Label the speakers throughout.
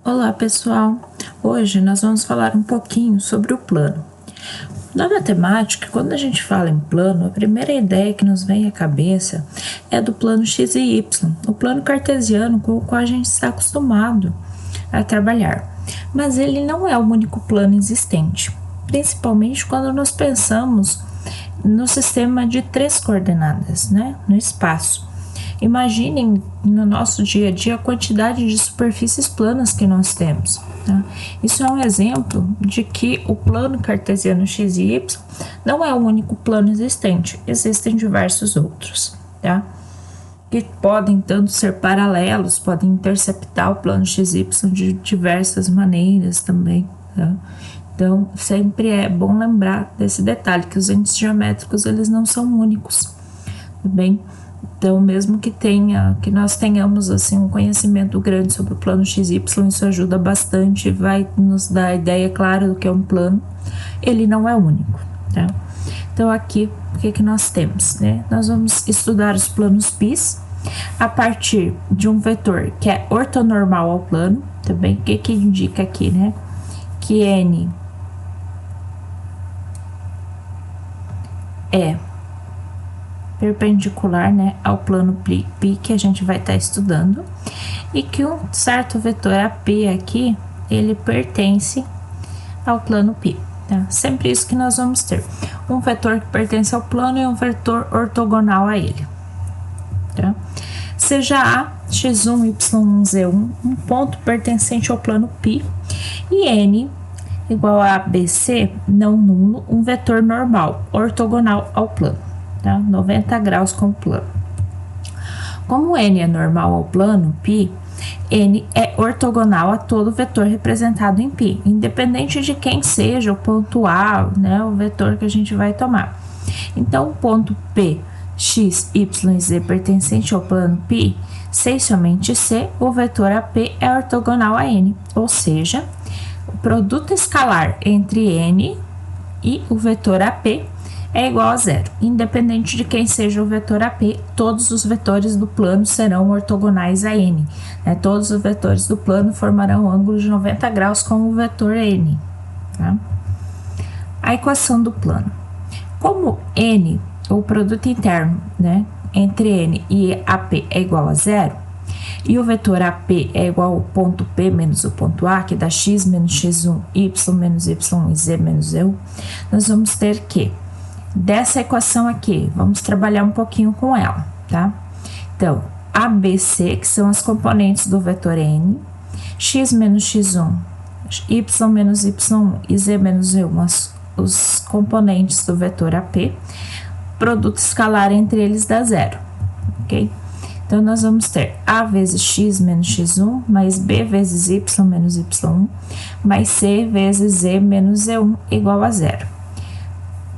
Speaker 1: Olá pessoal, hoje nós vamos falar um pouquinho sobre o plano. Na matemática, quando a gente fala em plano, a primeira ideia que nos vem à cabeça é do plano x e y, o plano cartesiano com o qual a gente está acostumado a trabalhar. Mas ele não é o único plano existente, principalmente quando nós pensamos no sistema de 3 coordenadas, né, no espaço. Imaginem no nosso dia a dia a quantidade de superfícies planas que nós temos. Tá? Isso é um exemplo de que o plano cartesiano x e y não é o único plano existente, existem diversos outros, tá? Que podem tanto ser paralelos, podem interceptar o plano x e y de diversas maneiras também. Tá? Então, sempre é bom lembrar desse detalhe, que os entes geométricos eles não são únicos, tá bem? Então, mesmo que nós tenhamos assim um conhecimento grande sobre o plano XY, isso ajuda bastante, vai nos dar a ideia clara do que é um plano. Ele não é único, tá? Então, aqui, o que nós temos, né? Nós vamos estudar os planos πs a partir de um vetor que é ortonormal ao plano, tá bem? O que indica aqui, né? Que n é perpendicular, né, ao plano π que a gente vai estar estudando, e que um certo vetor AP aqui, ele pertence ao plano π, tá? Sempre isso que nós vamos ter, um vetor que pertence ao plano e um vetor ortogonal a ele, tá? Seja A, x1, y1, z1, um ponto pertencente ao plano π, e n igual a ABC não nulo, um vetor normal, ortogonal ao plano. Tá? 90 graus com o plano. Como n é normal ao plano π, n é ortogonal a todo vetor representado em π, independente de quem seja o ponto A, né, o vetor que a gente vai tomar. Então, o ponto P, x, y e z pertencente ao plano π, C e somente C, o vetor AP é ortogonal a n, ou seja, o produto escalar entre n e o vetor AP é igual a zero. Independente de quem seja o vetor AP, todos os vetores do plano serão ortogonais a n. Né? Todos os vetores do plano formarão um ângulo de 90 graus com o vetor n. Tá? A equação do plano. Como n, o produto interno, né, entre n e AP é igual a zero, e o vetor AP é igual ao ponto P menos o ponto A, que dá x menos x1, y menos y1 e z menos z1, nós vamos ter que dessa equação aqui, vamos trabalhar um pouquinho com ela, tá? Então, ABC, que são as componentes do vetor n, x menos x1, y menos y1 e z menos z1, os componentes do vetor AP, produto escalar entre eles dá zero, ok? Então, nós vamos ter A vezes x menos x1, mais B vezes y menos y1, mais C vezes z menos z1 igual a zero.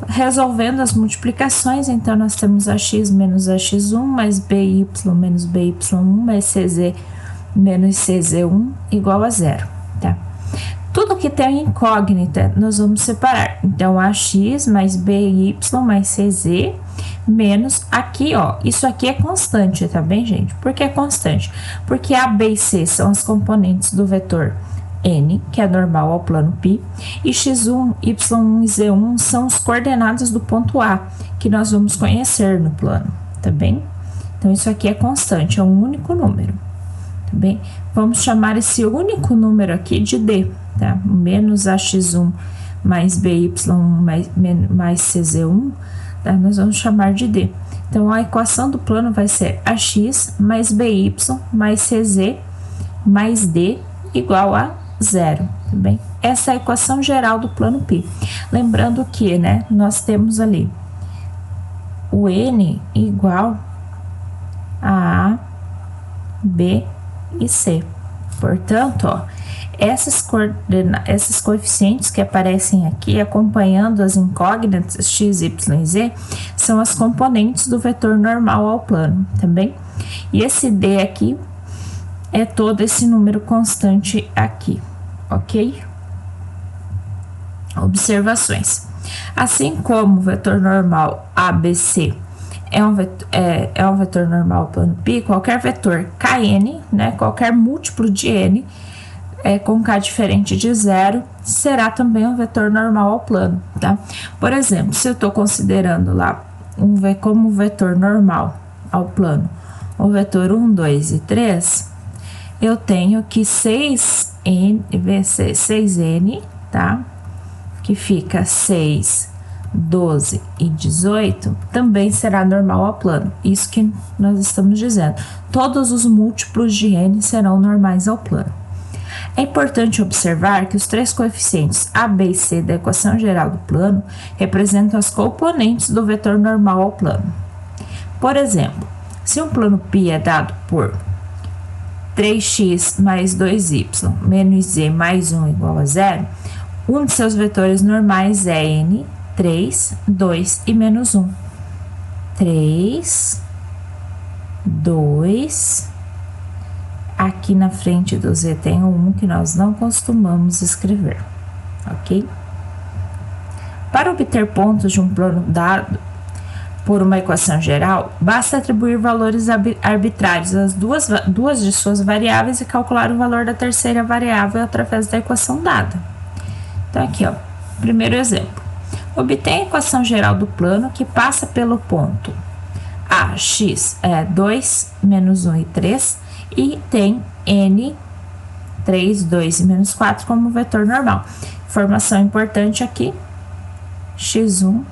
Speaker 1: Resolvendo as multiplicações, então nós temos AX menos AX1 mais BY menos BY1 mais CZ menos CZ1 igual a zero, tá? Tudo que tem incógnita nós vamos separar. Então, AX mais BY mais CZ menos aqui, ó. Isso aqui é constante, tá bem, gente? Por que é constante? Porque A, B e C são as componentes do vetor n, que é normal ao plano π, e x1, y1 e z1 são os coordenados do ponto A, que nós vamos conhecer no plano, tá bem? Então, isso aqui é constante, é um único número, tá bem? Vamos chamar esse único número aqui de D, tá? Menos AX1 mais BY1 mais CZ1, tá? Nós vamos chamar de D. Então, a equação do plano vai ser AX mais BY mais CZ mais D igual a zero, tá bem? Essa é a equação geral do plano π. Lembrando que, né, nós temos ali o n igual a B e C. Portanto, ó, esses coeficientes que aparecem aqui, acompanhando as incógnitas x, y e z, são as componentes do vetor normal ao plano, tá bem? E esse D aqui é todo esse número constante aqui, ok? Observações. Assim como o vetor normal ABC é um vetor normal plano π, qualquer vetor kn, né, qualquer múltiplo de n, com k diferente de zero, será também um vetor normal ao plano, tá? Por exemplo, se eu estou considerando lá como vetor normal ao plano o vetor 1, 2 e 3, eu tenho que 6n, tá? Que fica 6, 12 e 18, também será normal ao plano. Isso que nós estamos dizendo. Todos os múltiplos de n serão normais ao plano. É importante observar que os três coeficientes a, b e c da equação geral do plano representam as componentes do vetor normal ao plano. Por exemplo, se um plano π é dado por 3x mais 2y menos z mais 1 igual a 0, um de seus vetores normais é n, 3, 2 e menos 1. 3, 2, aqui na frente do z tem o 1 que nós não costumamos escrever, ok? Para obter pontos de um plano dado por uma equação geral, basta atribuir valores arbitrários às duas de suas variáveis e calcular o valor da terceira variável através da equação dada. Então, aqui, ó, primeiro exemplo. Obtém a equação geral do plano que passa pelo ponto A, x é 2, menos 1 e 3, e tem n, 3, 2 e menos 4 como vetor normal. Informação importante aqui, x1,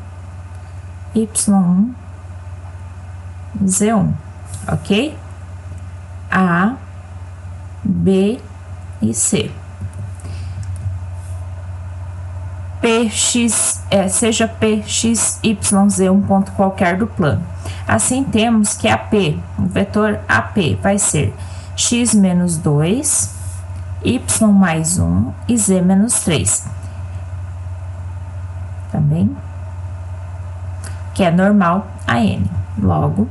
Speaker 1: y1, z1, ok? A, B e C. Seja P, X, Y, Z um ponto qualquer do plano. Assim, temos que AP, o vetor AP, vai ser x menos 2, y mais 1 e z menos 3. Também, que é normal a n. Logo,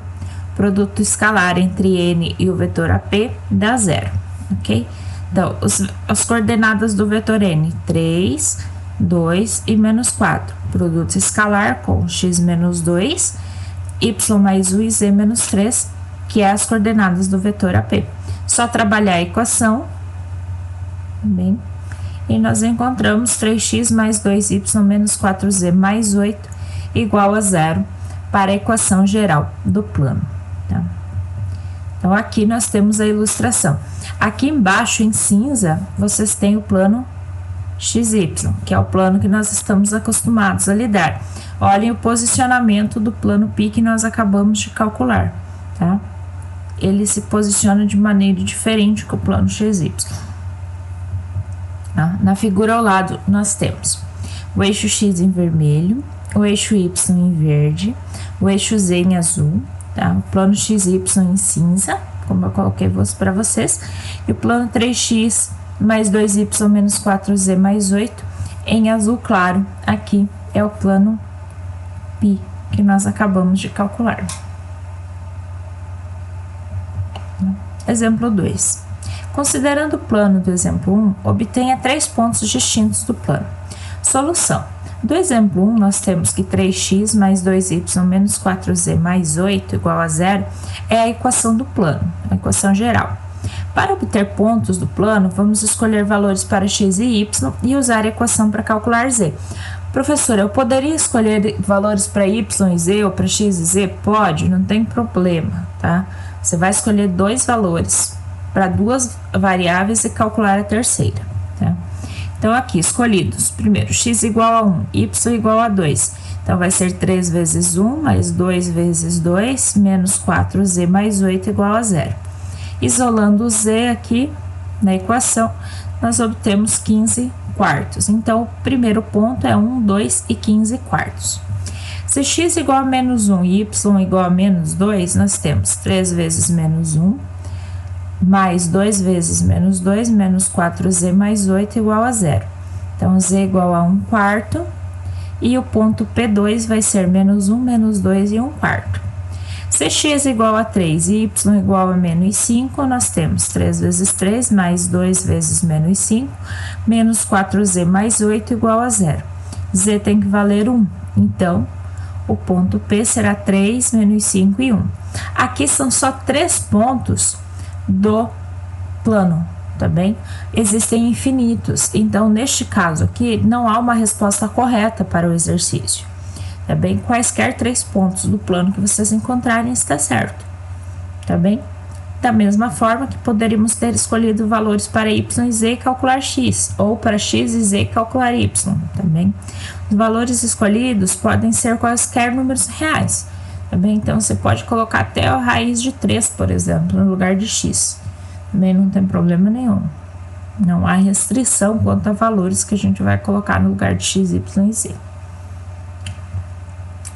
Speaker 1: produto escalar entre n e o vetor AP dá 0, ok? Então, as coordenadas do vetor n, 3, 2 e menos 4. Produto escalar com x menos 2, y mais 1 e z menos 3, que é as coordenadas do vetor AP. Só trabalhar a equação, bem, e nós encontramos 3x mais 2y menos 4z mais 8 igual a 0 para a equação geral do plano, tá? Então, aqui nós temos a ilustração. Aqui embaixo, em cinza, vocês têm o plano XY, que é o plano que nós estamos acostumados a lidar. Olhem o posicionamento do plano π que nós acabamos de calcular, tá? Ele se posiciona de maneira diferente que o plano XY. Tá? Na figura ao lado, nós temos o eixo X em vermelho, o eixo Y em verde, o eixo Z em azul, tá? O plano XY em cinza, como eu coloquei para vocês, e o plano 3x mais 2y menos 4z mais 8 em azul claro. Aqui é o plano π que nós acabamos de calcular. Exemplo 2. Considerando o plano do exemplo 1, obtenha 3 pontos distintos do plano. Solução. Do exemplo 1, nós temos que 3x mais 2y menos 4z mais 8 igual a 0 é a equação do plano, a equação geral. Para obter pontos do plano, vamos escolher valores para x e y e usar a equação para calcular z. Professora, eu poderia escolher valores para y e z ou para x e z? Pode, não tem problema, tá? Você vai escolher 2 valores para 2 variáveis e calcular a terceira, tá? Então, aqui, escolhidos, primeiro, x igual a 1, y igual a 2. Então, vai ser 3 vezes 1, mais 2 vezes 2, menos 4z mais 8 igual a 0. Isolando o z aqui na equação, nós obtemos 15 quartos. Então, o primeiro ponto é 1, 2 e 15 quartos. Se x igual a menos 1 e y igual a menos 2, nós temos 3 vezes menos 1, mais 2 vezes menos 2, menos 4z mais 8 igual a 0. Então, z igual a 1 quarto, e o ponto P2 vai ser menos 1, menos 2 e 1 quarto. Se x igual a 3 e y igual a menos 5, nós temos 3 vezes 3, mais 2 vezes menos 5, menos 4z mais 8 igual a 0. Z tem que valer 1, então, o ponto P será 3, menos 5 e 1. Aqui são só 3 pontos do plano, tá bem? Existem infinitos, então neste caso aqui não há uma resposta correta para o exercício, tá bem? Quaisquer 3 pontos do plano que vocês encontrarem está certo, tá bem? Da mesma forma que poderíamos ter escolhido valores para y e z e calcular x, ou para x e z calcular y, tá bem? Os valores escolhidos podem ser quaisquer números reais, tá bem? Então você pode colocar até a raiz de 3, por exemplo, no lugar de x. Também não tem problema nenhum. Não há restrição quanto a valores que a gente vai colocar no lugar de x, y e z.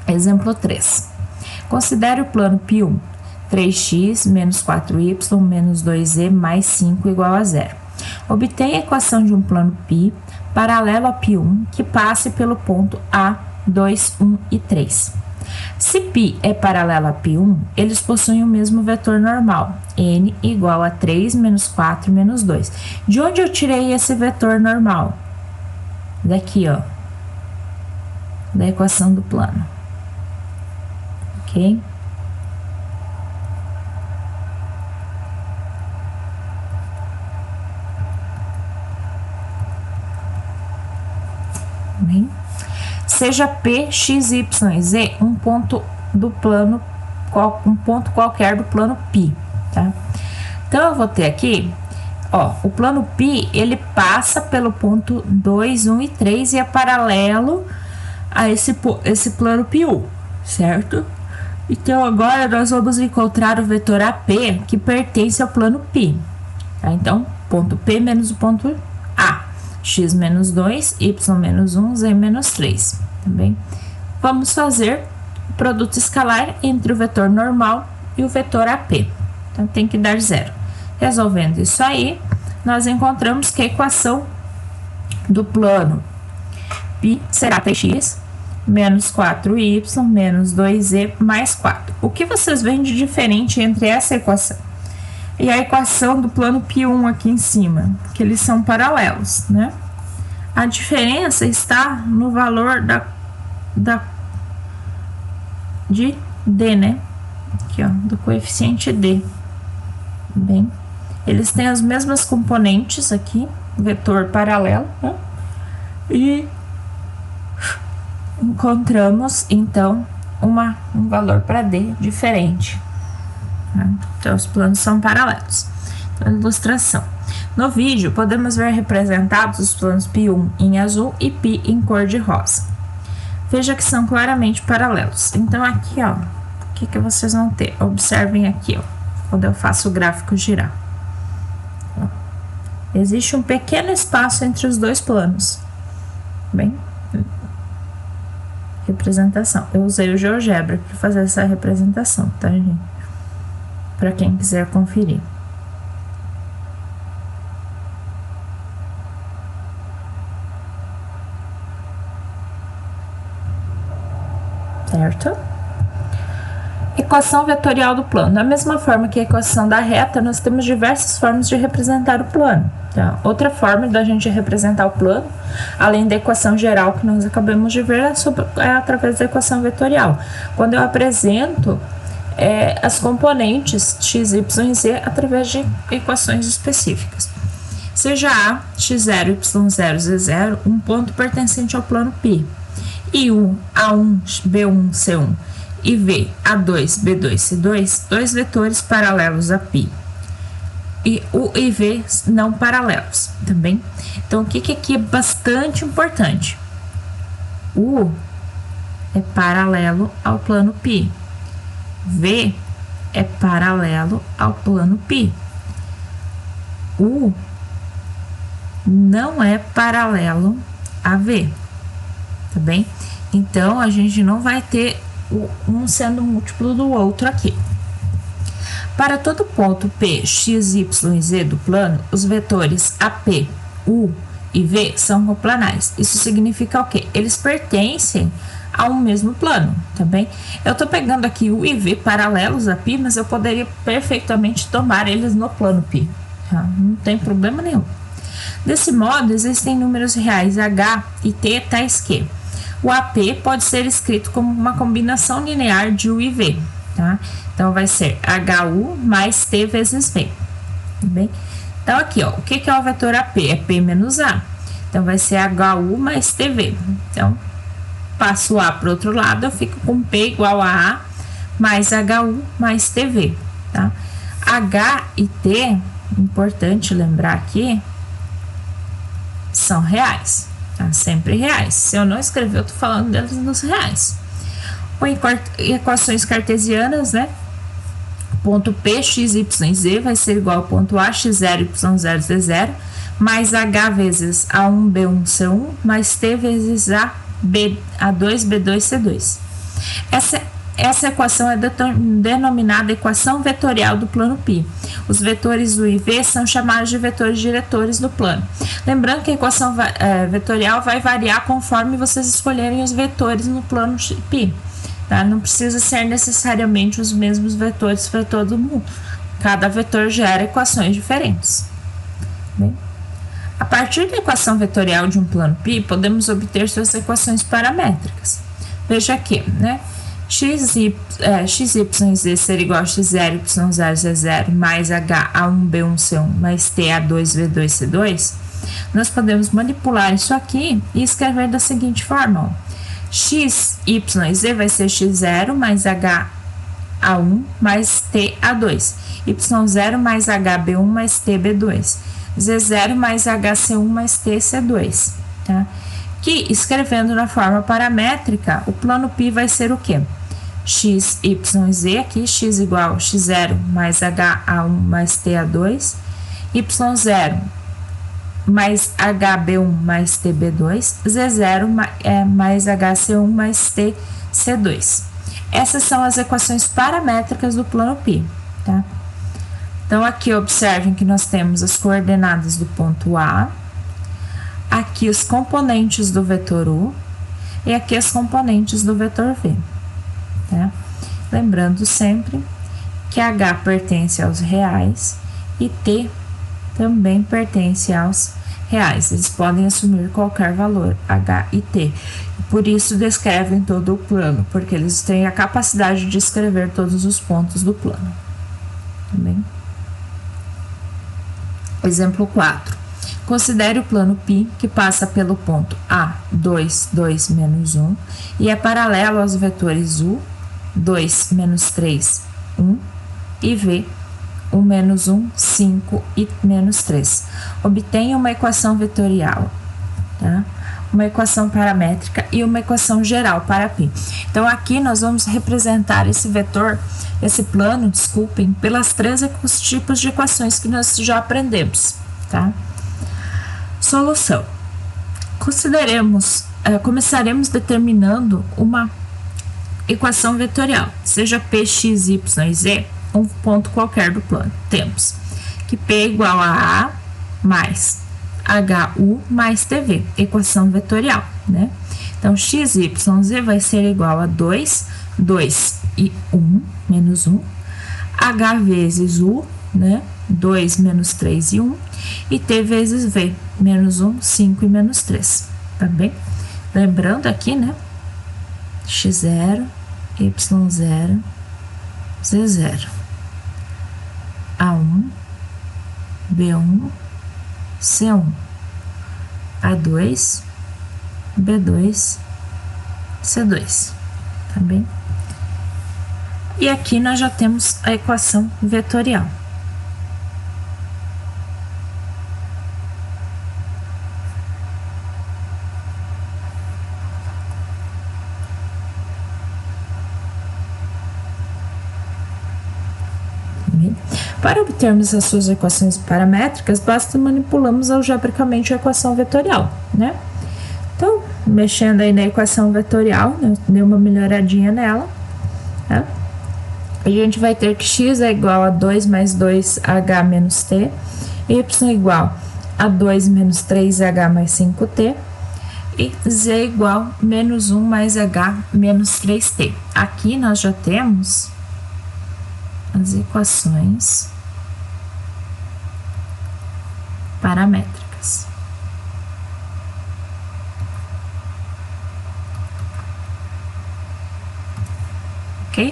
Speaker 1: Exemplo 3. Considere o plano π1, 3x menos 4y menos 2z mais 5 igual a 0. Obtenha a equação de um plano π paralelo a π1 que passe pelo ponto A, 2, 1 e 3. Se π é paralelo a π1, eles possuem o mesmo vetor normal, n igual a 3 menos 4 menos 2. De onde eu tirei esse vetor normal? Daqui, ó, da equação do plano. Ok? Bem, seja P, X, Y e Z um ponto do plano, um ponto qualquer do plano π, tá? Então eu vou ter aqui, ó, o plano π, ele passa pelo ponto 2, 1 e 3 e é paralelo a esse plano π1, certo? Então agora nós vamos encontrar o vetor AP que pertence ao plano π, tá? Então, ponto P menos o ponto A. X menos 2, Y menos 1, Z menos 3, tá bem? Vamos fazer o produto escalar entre o vetor normal e o vetor AP, então tem que dar 0. Resolvendo isso aí, nós encontramos que a equação do plano π será 3x menos 4y menos 2z mais 4. O que vocês veem de diferente entre essa equação e a equação do plano π1 aqui em cima? Que eles são paralelos, né? A diferença está no valor de d, né? Aqui, ó, do coeficiente d. Bem, eles têm as mesmas componentes aqui, vetor paralelo, né? E encontramos, então, um valor para d diferente, né? Então, os planos são paralelos. Então, ilustração. No vídeo, podemos ver representados os planos π1 em azul e π em cor de rosa. Veja que são claramente paralelos. Então, aqui, ó, o que vocês vão ter? Observem aqui, ó, quando eu faço o gráfico girar. Ó, existe um pequeno espaço entre os dois planos. Bem, representação. Eu usei o GeoGebra para fazer essa representação, tá, gente? Para quem quiser conferir. Certo? Equação vetorial do plano. Da mesma forma que a equação da reta, nós temos diversas formas de representar o plano, tá? Outra forma da gente representar o plano, além da equação geral que nós acabamos de ver, é através da equação vetorial. Quando eu apresento as componentes x, y e z através de equações específicas. Seja A, x0, y0, z0, um ponto pertencente ao plano π. E o A1, B1, C1 e V, A2, B2, C2, dois vetores paralelos a π. E U e V não paralelos, tá bem? Então, o que aqui é bastante importante? U é paralelo ao plano π. V é paralelo ao plano π. U não é paralelo a V, tá bem? Então, a gente não vai ter um sendo múltiplo do outro aqui. Para todo ponto P, X, Y e Z do plano, os vetores AP, U e V são coplanares. Isso significa o quê? Eles pertencem a um mesmo plano, tá bem? Eu tô pegando aqui U e V paralelos a π, mas eu poderia perfeitamente tomar eles no plano π, tá? Não tem problema nenhum. Desse modo, existem números reais H e T tais que o AP pode ser escrito como uma combinação linear de U e V, tá? Então, vai ser HU mais T vezes V, tá bem? Então, aqui, ó, o que é o vetor AP? É P menos A. Então, vai ser HU mais TV. Então, passo A para o outro lado, eu fico com P igual a A mais HU mais TV, tá? H e T, importante lembrar aqui, são reais, tá? Sempre reais. Se eu não escrever, eu tô falando deles nos reais. Ou em equações cartesianas, né? Ponto P, x, y, z vai ser igual ao ponto A, x0, y0, z0, mais H vezes A1, B1, C1, mais T vezes A2, B2, C2. Essa equação é denominada equação vetorial do plano π. Os vetores U e V são chamados de vetores diretores do plano. Lembrando que a equação vetorial vai variar conforme vocês escolherem os vetores no plano π. Tá? Não precisa ser necessariamente os mesmos vetores para todo mundo. Cada vetor gera equações diferentes. Bem, a partir da equação vetorial de um plano π, podemos obter suas equações paramétricas. Veja aqui, né? x, y, z ser igual a x0, y0, z0 mais h, a1, b1, c1 mais t, a2, b2, c2, nós podemos manipular isso aqui e escrever da seguinte forma, ó. X, y e z vai ser x0 mais h, a1 mais t, a2, y0 mais h, b1 mais t, b2, z0 mais h, c1 mais t, c2, tá? Que, escrevendo na forma paramétrica, o plano π vai ser o quê? X, y e z, aqui, x igual a x0 mais h, a1 mais t, a2, y0 mais HB1 mais TB2, Z0 mais HC1 mais TC2. Essas são as equações paramétricas do plano π, tá? Então, aqui observem que nós temos as coordenadas do ponto A, aqui os componentes do vetor U e aqui as componentes do vetor V, tá? Lembrando sempre que H pertence aos reais e T também pertence aos reais. Eles podem assumir qualquer valor, H e T. Por isso descrevem todo o plano, porque eles têm a capacidade de escrever todos os pontos do plano. Também. Exemplo 4. Considere o plano π que passa pelo ponto A, 2, 2, menos 1 e é paralelo aos vetores U, 2, menos 3, 1 e V, 1, menos 1, 5 e menos 3. Obtenha uma equação vetorial, tá? Uma equação paramétrica e uma equação geral para π. Então, aqui nós vamos representar esse vetor, esse plano, desculpem, pelas três tipos de equações que nós já aprendemos, tá? Solução. Começaremos determinando uma equação vetorial, seja p, x, y e z, um ponto qualquer do plano. Temos que P é igual a A mais HU mais TV, equação vetorial, né? Então, x, y, z vai ser igual a 2, 2 e 1, menos 1, H vezes U, né? 2 menos 3 e 1, e T vezes V, menos 1, 5 e menos 3, tá bem? Lembrando aqui, né? x0, y0, z0. A1, B1, C1, A2, B2, C2, tá bem? E aqui nós já temos a equação vetorial. Para obtermos as suas equações paramétricas, basta manipulamos algebricamente a equação vetorial, né? Então, mexendo aí na equação vetorial, né, dei uma melhoradinha nela, tá? A gente vai ter que x é igual a 2 mais 2h menos t, y é igual a 2 menos 3h mais 5t, e z é igual a menos 1 mais h menos 3t. Aqui nós já temos as equações paramétricas. Ok?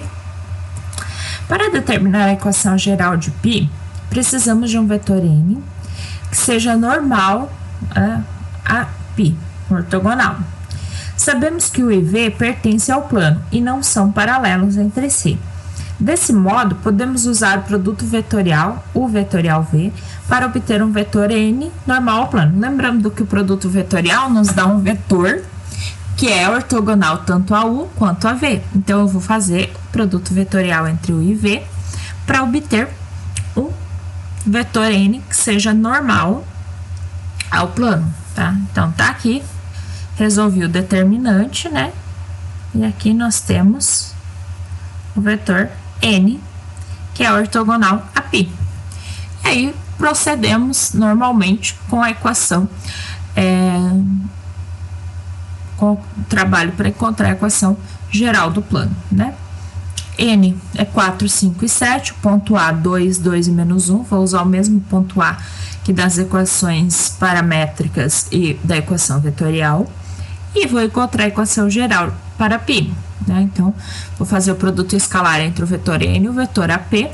Speaker 1: Para determinar a equação geral de π, precisamos de um vetor n que seja normal a π, ortogonal. Sabemos que o e v pertence ao plano e não são paralelos entre si. Desse modo, podemos usar o produto vetorial, o vetorial v, para obter um vetor n normal ao plano. Lembrando que o produto vetorial nos dá um vetor que é ortogonal tanto a u quanto a v. Então, eu vou fazer o produto vetorial entre u e v para obter um vetor n que seja normal ao plano, tá? Então, tá aqui, resolvi o determinante, né? E aqui nós temos o vetor n, que é ortogonal a π. E aí, procedemos normalmente com a equação, com o trabalho para encontrar a equação geral do plano, né? N é 4, 5 e 7, o ponto A, 2, 2 e menos 1, vou usar o mesmo ponto A que das equações paramétricas e da equação vetorial, e vou encontrar a equação geral para π, né? Então, vou fazer o produto escalar entre o vetor n e o vetor AP,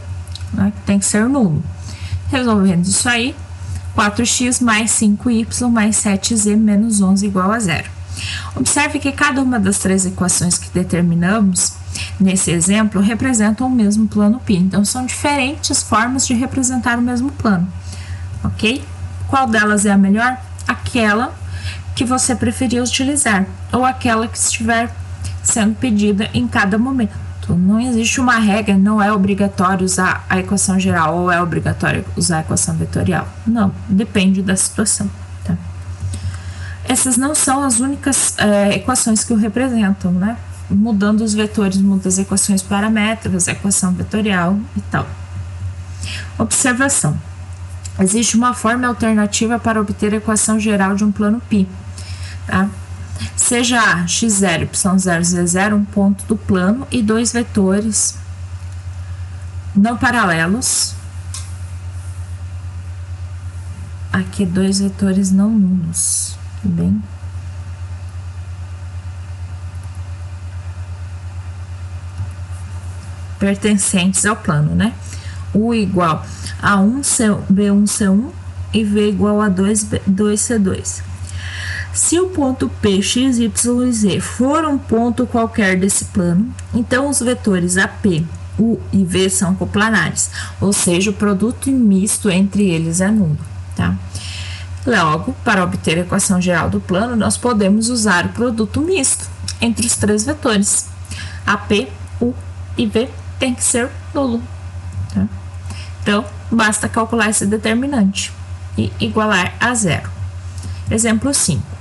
Speaker 1: né, que tem que ser nulo. Resolvendo isso aí, 4x mais 5y mais 7z menos 11 igual a 0. Observe que cada uma das três equações que determinamos nesse exemplo representam o mesmo plano π. Então, são diferentes formas de representar o mesmo plano, ok? Qual delas é a melhor? Aquela que você preferir utilizar, ou aquela que estiver sendo pedida em cada momento. Não existe uma regra, não é obrigatório usar a equação geral ou é obrigatório usar a equação vetorial. Não, depende da situação, tá? Essas não são as únicas equações que o representam, né? Mudando os vetores, muda as equações paramétricas, a equação vetorial e tal. Observação. Existe uma forma alternativa para obter a equação geral de um plano π, tá? Seja A, x0, y0, z0 um ponto do plano e dois vetores não paralelos. Aqui, dois vetores não nulos, tudo bem? Pertencentes ao plano, né? U igual a 1, B1, C1 e V igual a 2, B2, C2. Se o ponto P, X, Y e Z for um ponto qualquer desse plano, então os vetores AP, U e V são coplanares, ou seja, o produto misto entre eles é nulo, tá? Logo, para obter a equação geral do plano, nós podemos usar o produto misto entre os três vetores. AP, U e V tem que ser nulo, tá? Então, basta calcular esse determinante e igualar a zero. Exemplo 5.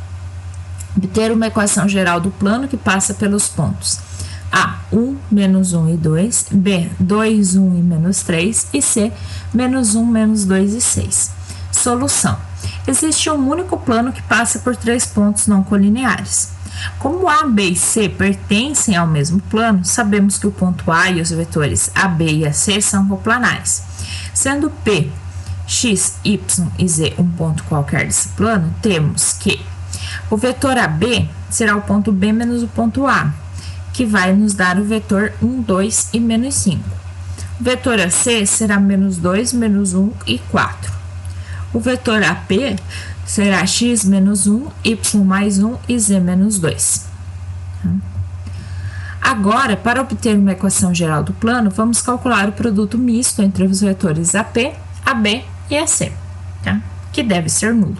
Speaker 1: Obter uma equação geral do plano que passa pelos pontos A, 1, menos 1 e 2, B, 2, 1 e menos 3 e C, menos 1, menos 2 e 6. Solução. Existe um único plano que passa por três pontos não colineares. Como A, B e C pertencem ao mesmo plano, sabemos que o ponto A e os vetores AB e AC são coplanares. Sendo P, X, Y e Z um ponto qualquer desse plano, temos que o vetor AB será o ponto B menos o ponto A, que vai nos dar o vetor 1, 2 e menos 5. O vetor AC será menos 2, menos 1 e 4. O vetor AP será x menos 1, y mais 1 e z menos 2. Agora, para obter uma equação geral do plano, vamos calcular o produto misto entre os vetores AP, AB e AC, tá? Que deve ser nulo.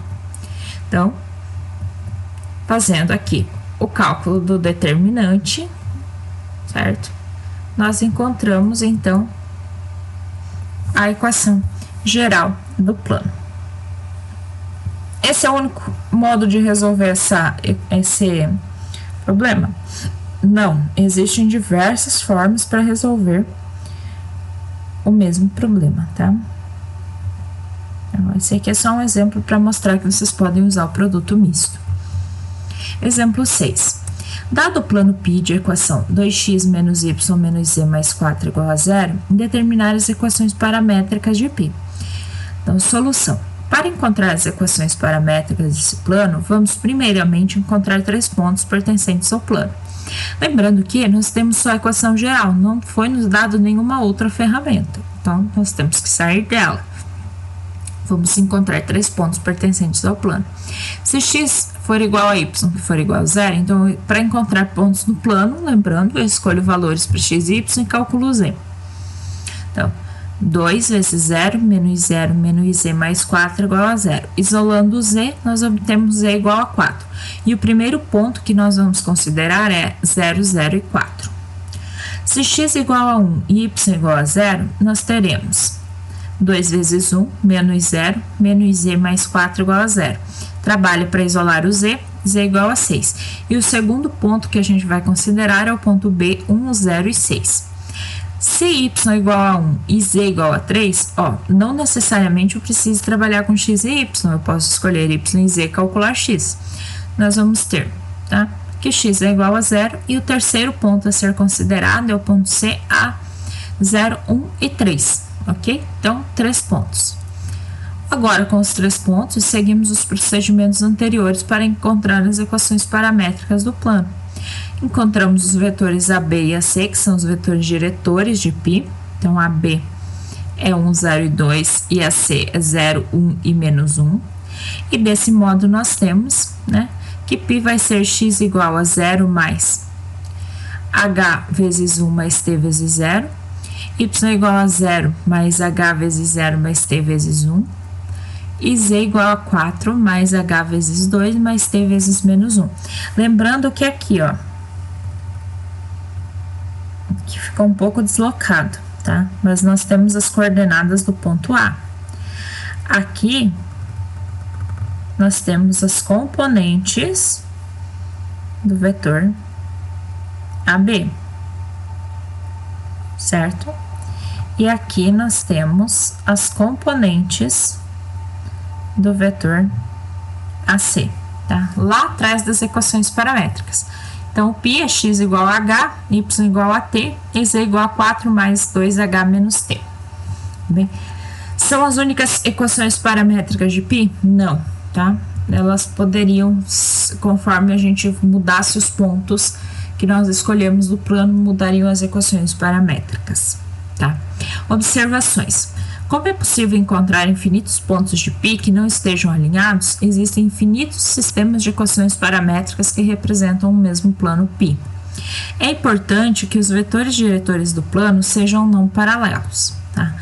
Speaker 1: Então, fazendo aqui o cálculo do determinante, certo? Nós encontramos, então, a equação geral do plano. Esse é o único modo de resolver esse problema? Não, existem diversas formas para resolver o mesmo problema, tá? Então, esse aqui é só um exemplo para mostrar que vocês podem usar o produto misto. Exemplo 6. Dado o plano π de equação 2x menos y menos z mais 4 igual a 0, determinar as equações paramétricas de π. Então, solução. Para encontrar as equações paramétricas desse plano, vamos primeiramente encontrar três pontos pertencentes ao plano. Lembrando que nós temos só a equação geral, não foi nos dado nenhuma outra ferramenta. Então, nós temos que sair dela. Vamos encontrar 3 pontos pertencentes ao plano. Se x for igual a y, que for igual a zero, então, para encontrar pontos no plano, lembrando, eu escolho valores para x e y e calculo z. Então, 2 vezes 0 menos z mais 4 igual a 0. Isolando o z, nós obtemos z igual a 4. E o primeiro ponto que nós vamos considerar é 0, 0 e 4. Se x igual a 1 e y igual a 0, nós teremos 2 vezes 1 menos z mais 4 igual a 0. Trabalha para isolar o z igual a 6. E o segundo ponto que a gente vai considerar é o ponto B, 1, 0 e 6. Se y igual a 1 e z igual a 3, não necessariamente eu preciso trabalhar com x e y, eu posso escolher y e z e calcular x. Nós vamos ter, tá? Que x é igual a 0 e o terceiro ponto a ser considerado é o ponto C, A, 0, 1 e 3. Ok? Então, 3 pontos. Agora, com os 3 pontos, seguimos os procedimentos anteriores para encontrar as equações paramétricas do plano. Encontramos os vetores AB e AC, que são os vetores diretores de π. Então, AB é 1, 0 e 2 e AC é 0, 1 e menos 1. E desse modo, nós temos, né, que π vai ser x igual a 0 mais h vezes 1 mais t vezes 0. Y igual a 0 mais h vezes 0 mais t vezes 1. E z igual a 4 mais h vezes 2 mais t vezes menos 1. Lembrando que aqui, que ficou um pouco deslocado, tá? Mas nós temos as coordenadas do ponto A. Aqui, nós temos as componentes do vetor AB, certo? E aqui nós temos as componentes do vetor AC, tá? Lá atrás das equações paramétricas. Então, π é x igual a h, y igual a t, e z igual a 4 mais 2h menos t. Bem, são as únicas equações paramétricas de π? Não, tá? Elas poderiam, conforme a gente mudasse os pontos que nós escolhemos do plano, mudariam as equações paramétricas, tá? Observações. Como é possível encontrar infinitos pontos de π que não estejam alinhados, existem infinitos sistemas de equações paramétricas que representam o mesmo plano π. É importante que os vetores diretores do plano sejam não paralelos, tá?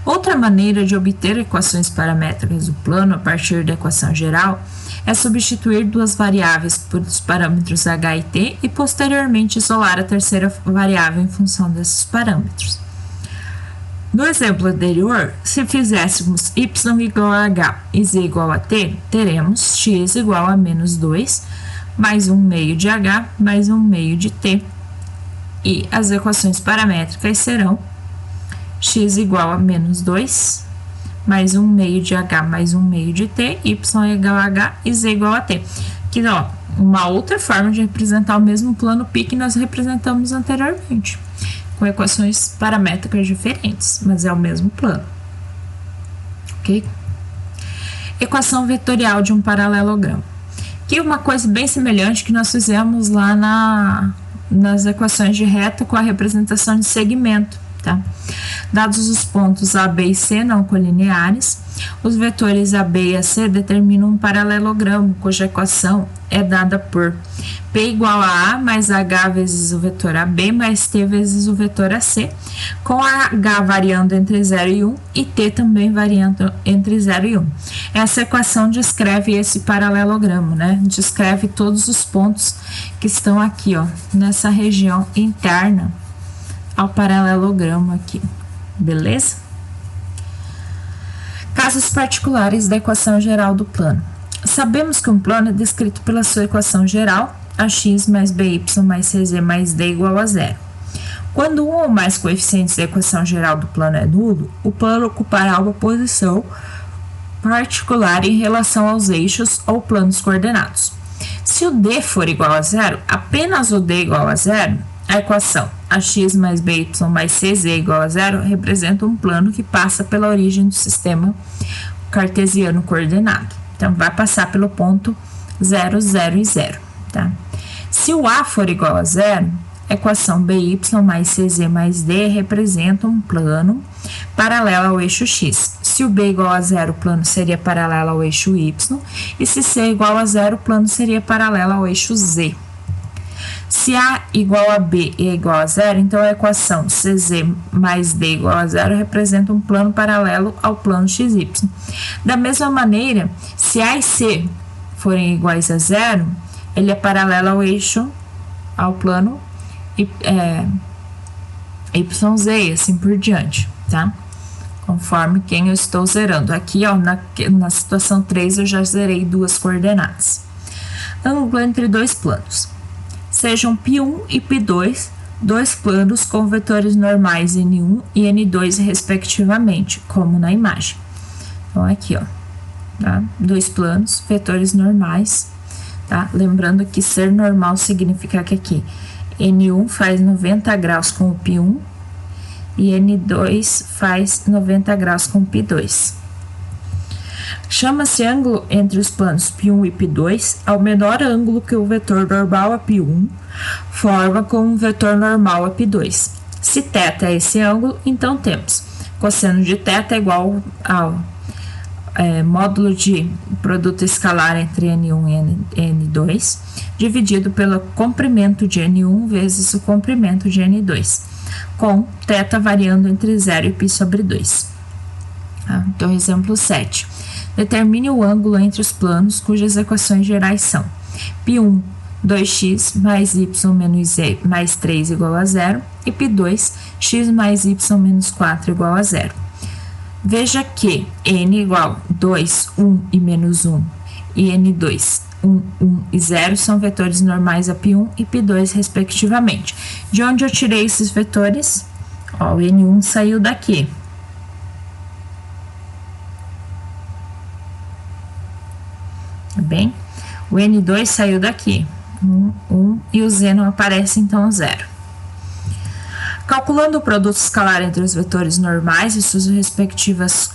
Speaker 1: Outra maneira de obter equações paramétricas do plano a partir da equação geral é substituir duas variáveis por os parâmetros h e t e posteriormente isolar a terceira variável em função desses parâmetros. No exemplo anterior, se fizéssemos y igual a h e z igual a t, teremos x igual a menos 2 mais 1 meio de h mais 1 meio de t. E as equações paramétricas serão x igual a menos 2 mais 1 meio de h mais 1 meio de t, y igual a h e z igual a t. Aqui, uma outra forma de representar o mesmo plano π que nós representamos anteriormente, com equações paramétricas diferentes, mas é o mesmo plano, ok? Equação vetorial de um paralelogramo. Aqui é uma coisa bem semelhante que nós fizemos lá nas equações de reta com a representação de segmento, tá? Dados os pontos A, B e C não colineares, os vetores AB e AC determinam um paralelogramo, cuja equação é dada por P igual a mais H vezes o vetor AB mais T vezes o vetor AC, com H variando entre 0 e 1 e T também variando entre 0 e 1. Essa equação descreve esse paralelogramo, né? Descreve todos os pontos que estão aqui, nessa região interna ao paralelogramo aqui, beleza? Casos particulares da equação geral do plano. Sabemos que um plano é descrito pela sua equação geral, ax mais by mais cz mais d igual a 0. Quando um ou mais coeficientes da equação geral do plano é nulo, o plano ocupará uma posição particular em relação aos eixos ou planos coordenados. Se o d for igual a 0, apenas o d igual a 0, a equação ax mais by mais cz igual a 0 representa um plano que passa pela origem do sistema cartesiano coordenado. Então, vai passar pelo ponto 0, 0 e 0, tá? Se o A for igual a 0, a equação by mais cz mais d representa um plano paralelo ao eixo x. Se Se o B é igual a zero, o plano seria paralelo ao eixo Y. E se C é igual a zero, o plano seria paralelo ao eixo Z. Se A igual a B e é igual a zero, então a equação CZ mais D igual a zero representa um plano paralelo ao plano XY. Da mesma maneira, se A e C forem iguais a zero, ele é paralelo ao eixo, ao plano YZ e assim por diante, tá? Conforme quem eu estou zerando. Aqui, ó, na situação 3, eu já zerei duas coordenadas. Ângulo entre dois planos. Sejam π1 e π2, dois planos com vetores normais N1 e N2 respectivamente, como na imagem. Então, aqui, ó, tá? Dois planos, vetores normais, tá? Lembrando que ser normal significa que aqui N1 faz 90 graus com o π1 e N2 faz 90 graus com o π2. Chama-se ângulo entre os planos π1 e π2 ao menor ângulo que o vetor normal a π1 forma com um vetor normal a π2. Se θ é esse ângulo, então temos cosseno de θ é igual ao módulo de produto escalar entre N1 e N2, dividido pelo comprimento de N1 vezes o comprimento de N2, com θ variando entre 0 e π sobre 2. Então, exemplo 7. Determine o ângulo entre os planos cujas equações gerais são π1, 2x mais y menos z mais 3 igual a 0 e π2, x mais y menos 4 igual a 0. Veja que n igual 2, 1 e menos 1 e n2, 1, 1 e 0 são vetores normais a π1 e π2 respectivamente. De onde eu tirei esses vetores? Ó, o n1 saiu daqui. Tá bem? O N2 saiu daqui, 1 e o Z não aparece, então 0. Calculando o produto escalar entre os vetores normais e suas respectivas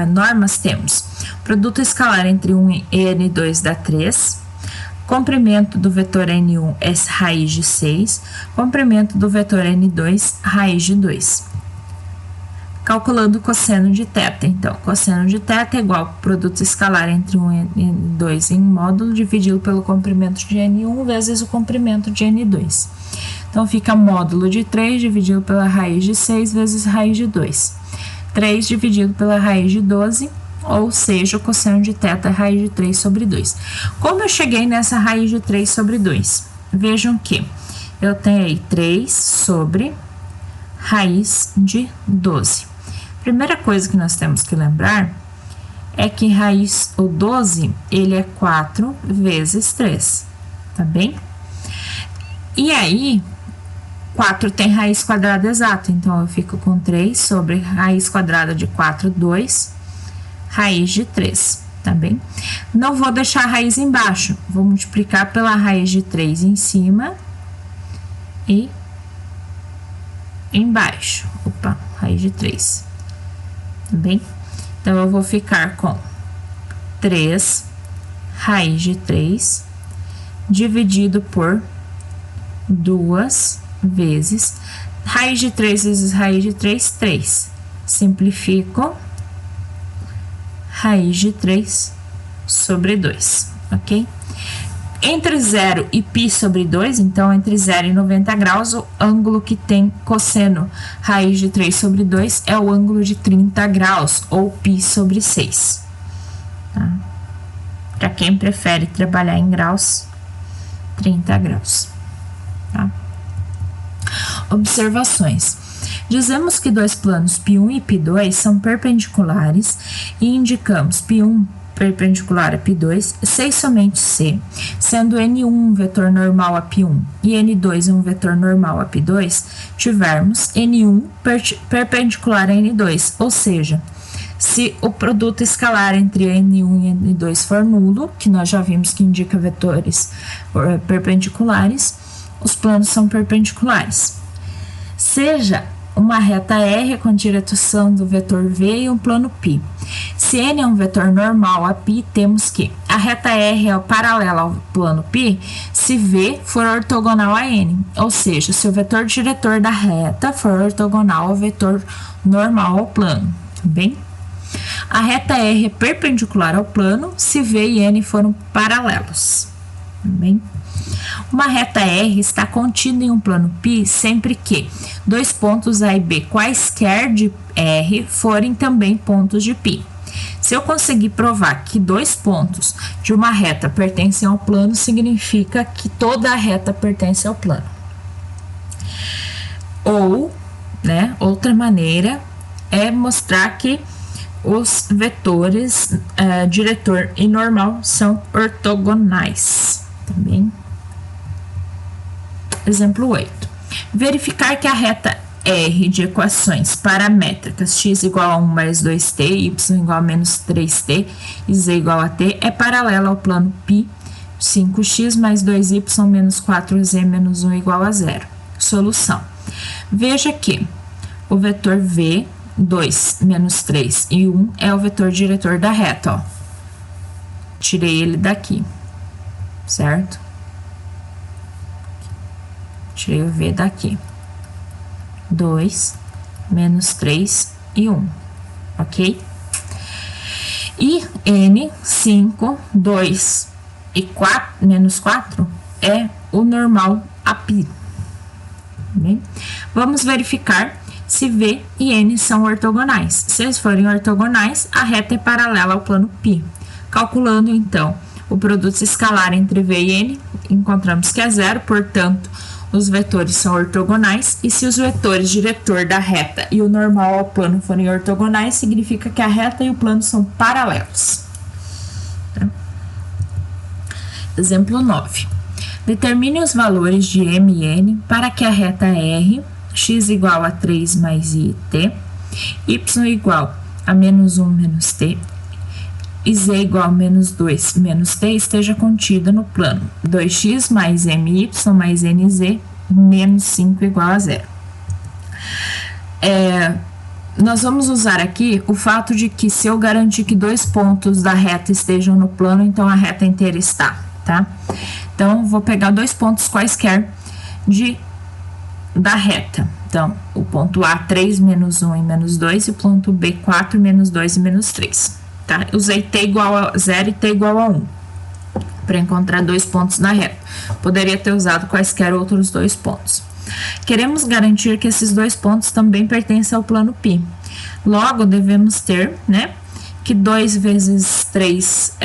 Speaker 1: normas, temos produto escalar entre 1 e N2 dá 3, comprimento do vetor N1 é raiz de 6, comprimento do vetor N2, raiz de 2. Calculando o cosseno de θ, então, cosseno de θ é igual ao produto escalar entre 1 e N2 em módulo dividido pelo comprimento de N1 vezes o comprimento de N2. Então, fica módulo de 3 dividido pela raiz de 6 vezes raiz de 2. 3 dividido pela raiz de 12, ou seja, o cosseno de θ é raiz de 3 sobre 2. Como eu cheguei nessa raiz de 3 sobre 2? Vejam que eu tenho aí 3 sobre raiz de 12. Primeira coisa que nós temos que lembrar é que raiz, o 12, ele é 4 vezes 3, tá bem? E aí, 4 tem raiz quadrada exata, então eu fico com 3 sobre raiz quadrada de 4, 2, raiz de 3, tá bem? Não vou deixar a raiz embaixo, vou multiplicar pela raiz de 3 em cima e embaixo. Opa, raiz de 3. Tá bem? Então, eu vou ficar com 3 raiz de 3 dividido por 2 vezes raiz de 3 vezes raiz de 3, 3. Simplifico, raiz de 3 sobre 2, ok? Entre 0 e π sobre 2, então entre 0 e 90 graus, o ângulo que tem cosseno raiz de 3 sobre 2 é o ângulo de 30 graus, ou π sobre 6. Tá? Para quem prefere trabalhar em graus, 30 graus. Tá? Observações. Dizemos que dois planos π1 e π2 são perpendiculares e indicamos π1 perpendicular a π2, sei somente C, sendo N1 um vetor normal a π1 e N2 um vetor normal a π2, tivermos N1 perpendicular a N2, ou seja, se o produto escalar entre N1 e N2 for nulo, que nós já vimos que indica vetores perpendiculares, os planos são perpendiculares. Seja uma reta R com direção do vetor V e um plano π. Se N é um vetor normal a π, temos que a reta R é paralela ao plano π se V for ortogonal a N, ou seja, se o vetor diretor da reta for ortogonal ao vetor normal ao plano, tá bem? A reta R é perpendicular ao plano se V e N foram paralelos. Bem? Uma reta R está contida em um plano π sempre que dois pontos A e B quaisquer de R forem também pontos de π. Se eu conseguir provar que dois pontos de uma reta pertencem ao plano, significa que toda a reta pertence ao plano. Ou, né, outra maneira é mostrar que os vetores diretor e normal são ortogonais. Também. Exemplo 8. Verificar que a reta R de equações paramétricas x igual a 1 mais 2t, y igual a menos 3t e z igual a t é paralela ao plano π 5x mais 2y menos 4z menos 1 igual a 0. Solução. Veja que o vetor v, 2, menos 3 e 1 é o vetor diretor da reta, ó. Tirei ele daqui, certo? Tirei o v daqui. 2, menos 3 e 1, ok? E N, 5, 2 e 4, menos 4 é o normal a π. Bem? Vamos verificar se V e N são ortogonais. Se eles forem ortogonais, a reta é paralela ao plano π. Calculando, então, o produto escalar entre V e N, encontramos que é zero, portanto, os vetores são ortogonais, e se os vetores diretor da reta e o normal ao plano forem ortogonais, significa que a reta e o plano são paralelos. Tá? Exemplo 9. Determine os valores de M e N para que a reta R, x igual a 3 mais i, t, y igual a menos 1 menos t, e z igual a menos 2 menos t esteja contida no plano 2x mais my mais nz menos 5 igual a 0. Nós vamos usar aqui o fato de que se eu garantir que dois pontos da reta estejam no plano, então a reta inteira está, tá? Então, vou pegar dois pontos quaisquer da reta. Então, o ponto A, 3, menos 1 e menos 2, e o ponto B, 4, menos 2 e menos 3. Tá? Usei t igual a 0 e t igual a 1 para encontrar dois pontos na reta. Poderia ter usado quaisquer outros dois pontos. Queremos garantir que esses dois pontos também pertencem ao plano π. Logo, devemos ter, né, que 2 vezes 3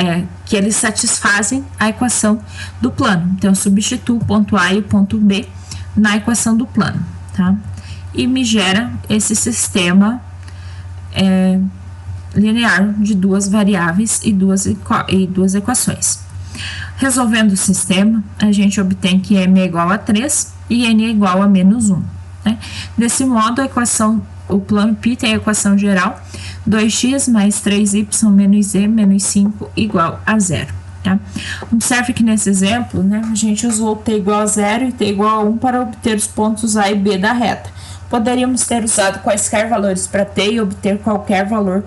Speaker 1: que eles satisfazem a equação do plano. Então, eu substituo o ponto A e o ponto B na equação do plano, tá? E me gera esse sistema linear de duas variáveis e duas equações. Resolvendo o sistema, a gente obtém que m é igual a 3 e n é igual a menos 1. Né? Desse modo, o plano π tem a equação geral 2x mais 3y menos z menos 5 igual a 0. Tá? Observe que nesse exemplo, né, a gente usou t igual a 0 e t igual a 1 para obter os pontos A e B da reta. Poderíamos ter usado quaisquer valores para t e obter qualquer valor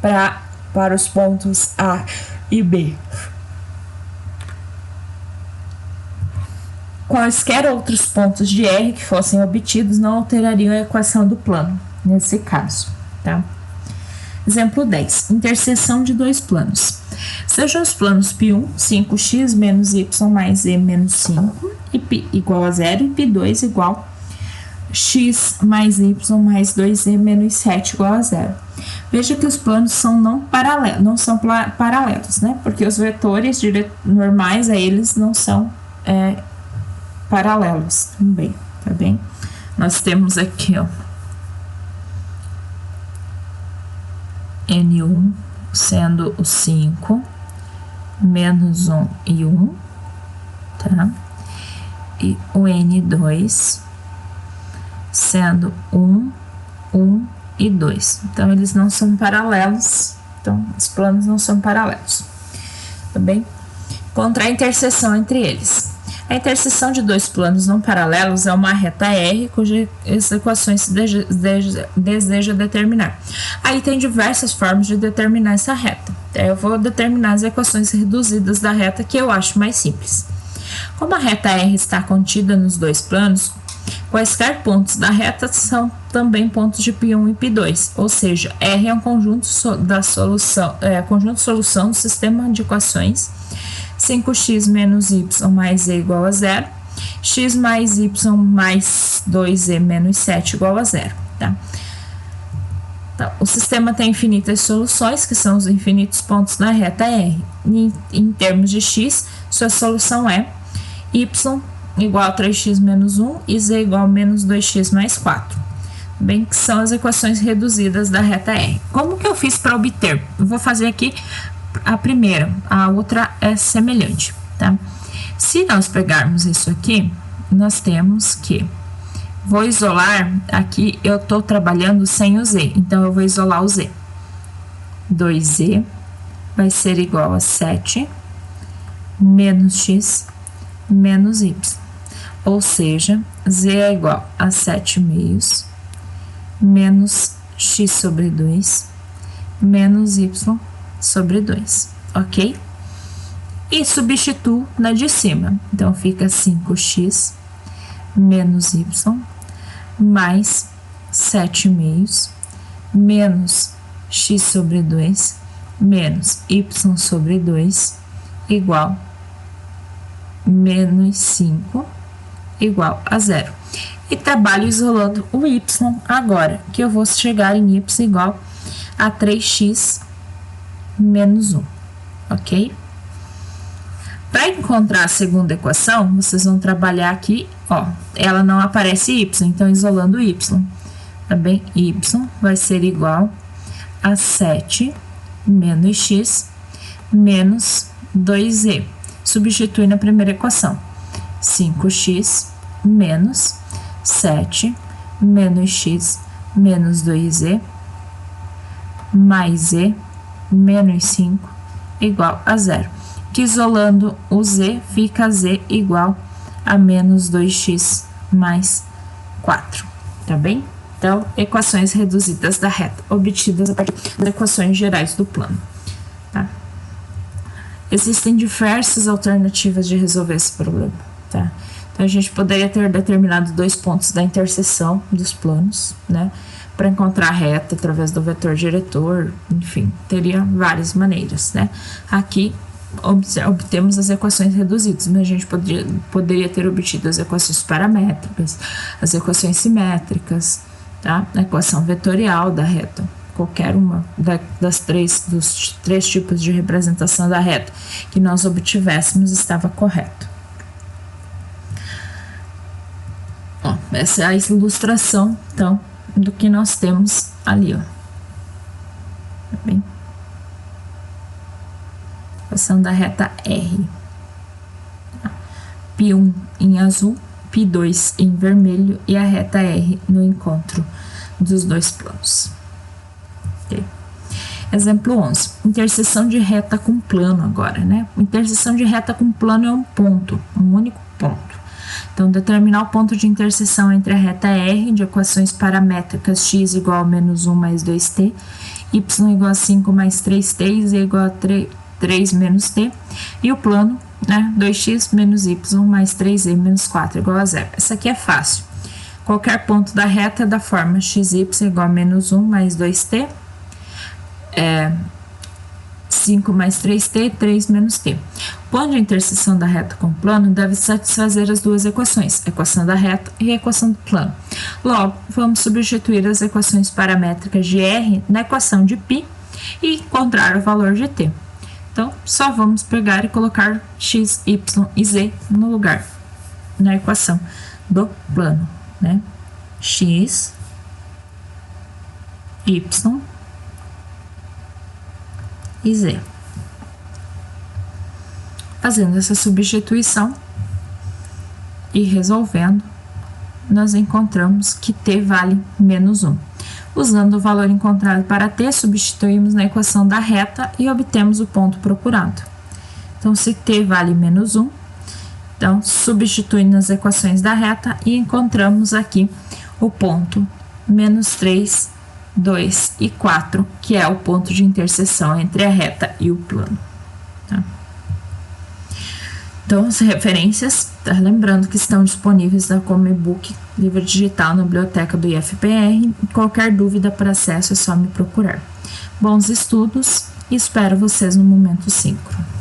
Speaker 1: para os pontos A e B. Quaisquer outros pontos de R que fossem obtidos não alterariam a equação do plano, nesse caso, tá? Exemplo 10. Interseção de dois planos. Sejam os planos π1, 5x menos y mais z menos 5, e π igual a 0, e π2 igual x mais y mais 2z menos 7 igual a 0. Veja que os planos não são paralelos, né? Porque os vetores normais a eles não são paralelos também, tá bem? Nós temos aqui, ó, N1 sendo o 5, menos 1 e 1, tá? E o N2 sendo 1, 1 e 2. Então, eles não são paralelos, então, os planos não são paralelos, tá bem? Encontrar a interseção entre eles. A interseção de dois planos não paralelos é uma reta R, cujas equações se deseja determinar. Aí tem diversas formas de determinar essa reta. Eu vou determinar as equações reduzidas da reta, que eu acho mais simples. Como a reta R está contida nos dois planos, Quaisquer pontos da reta são também pontos de π1 e π2, ou seja, R é um conjunto da solução, conjunto de solução do sistema de equações 5x menos y mais z igual a zero, x mais y mais 2z menos 7 igual a zero, tá? Então, o sistema tem infinitas soluções, que são os infinitos pontos na reta R. Em termos de x, sua solução é y igual a 3x menos 1 e z igual a menos 2x mais 4. Bem, que são as equações reduzidas da reta R. Como que eu fiz para obter? Eu vou fazer aqui a primeira, a outra é semelhante, tá? Se nós pegarmos isso aqui, nós temos que... Vou isolar, aqui eu estou trabalhando sem o z, então eu vou isolar o z. 2z vai ser igual a 7 menos x menos y. Ou seja, z é igual a 7 meios menos x sobre 2 menos y sobre 2, ok? E substituo na de cima, então fica 5x menos y mais 7 meios menos x sobre 2 menos y sobre 2 igual menos 5 igual a zero. E trabalho isolando o y agora, que eu vou chegar em y igual a 3x menos 1, ok? Para encontrar a segunda equação, vocês vão trabalhar aqui, ó, ela não aparece y, então isolando o y, tá bem? Y vai ser igual a 7 menos x menos 2z. Substitui na primeira equação, 5x menos 7 menos x menos 2z mais z menos 5 igual a zero. Que isolando o z, fica z igual a menos 2x mais 4, tá bem? Então, equações reduzidas da reta, obtidas a partir das equações gerais do plano, tá? Existem diversas alternativas de resolver esse problema, tá? Então, a gente poderia ter determinado dois pontos da interseção dos planos, né? Para encontrar a reta através do vetor diretor, enfim, teria várias maneiras, né? Aqui, obtemos as equações reduzidas, mas a gente poderia ter obtido as equações paramétricas, as equações simétricas, tá? A equação vetorial da reta, qualquer uma dos três tipos de representação da reta que nós obtivéssemos estava correto. Ó, essa é a ilustração, então, do que nós temos ali, ó. Tá bem? Equação da reta R. π1 em azul, π2 em vermelho e a reta R no encontro dos dois planos. Okay. Exemplo 11. Interseção de reta com plano agora, né? Interseção de reta com plano é um ponto, um único ponto. Então, determinar o ponto de interseção entre a reta R de equações paramétricas x igual a menos 1 mais 2t, y igual a 5 mais 3t e z igual a 3 menos t, e o plano, né, 2x menos y mais 3z menos 4 igual a zero. Essa aqui é fácil. Qualquer ponto da reta é da forma xy igual a menos 1 mais 2t, 5 mais 3t, 3 menos t. O ponto de interseção da reta com o plano deve satisfazer as duas equações, a equação da reta e a equação do plano. Logo, vamos substituir as equações paramétricas de R na equação de π e encontrar o valor de t. Então, só vamos pegar e colocar x, y e z no lugar, na equação do plano, né? X, y e z. Fazendo essa substituição e resolvendo, nós encontramos que t vale menos 1. Usando o valor encontrado para t, substituímos na equação da reta e obtemos o ponto procurado. Então, se t vale menos 1, então substitui nas equações da reta e encontramos aqui o ponto menos 3, 2 e 4, que é o ponto de interseção entre a reta e o plano. Tá? Então, as referências, tá? Lembrando que estão disponíveis como e-book, livro digital na biblioteca do IFPR. Qualquer dúvida para acesso é só me procurar. Bons estudos e espero vocês no Momento Sincro.